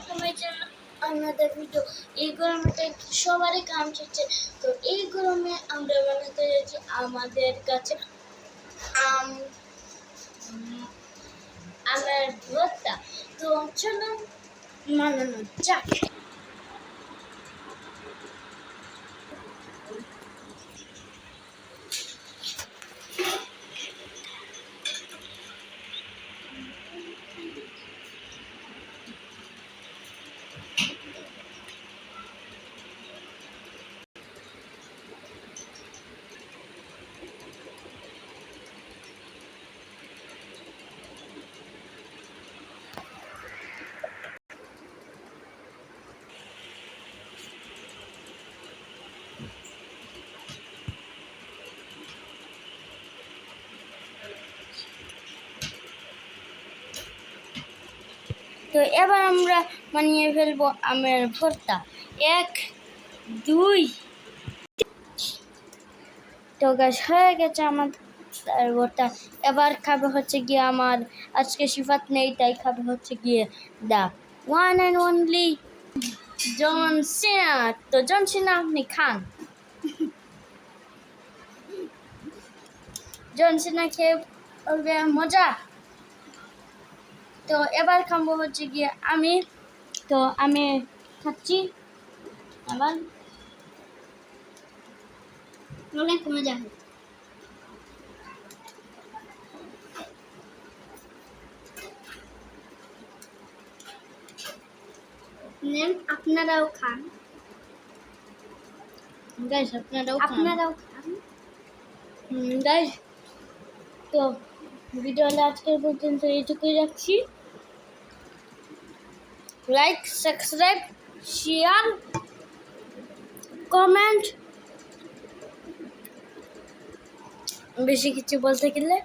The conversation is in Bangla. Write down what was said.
তোমার জন্য আমাদের ভিডিও এই গরমে সবারই কাম চলছে। তো এই গরমে আমরা বানাতে যাচ্ছি আমাদের কাছে আমের ভর্তা। তো চলো বানানো যাক। তো এবার আমরা বানিয়ে ফেলবো আমের ভর্তা। 1 2 তো গাছ হয়ে গেছে আমার ভর্তা। এবার খাবে হচ্ছে গিয়ে আমার আজকে সিফাত নেই, তাই খাবে হচ্ছে গিয়ে দা ওয়ান অ্যান্ড অনলি জন সিনা। তো জন সিনা আপনি খান। জন সিনা খেয়ে বলবে মজা। তো এবার খাবো হচ্ছে গিয়ে আমি। তো আমি খাচ্ছি এবার, অনেক মজা হয়। আপনারাও খান গাইস, আপনারাও খান গাইস। তো ভিডিওটা আজকের পর্যন্ত এইটুকুই রাখছি। লাইক, সাবস্ক্রাইব, শেয়ার, কমেন্ট, বেশি কিছু বলতে গেলে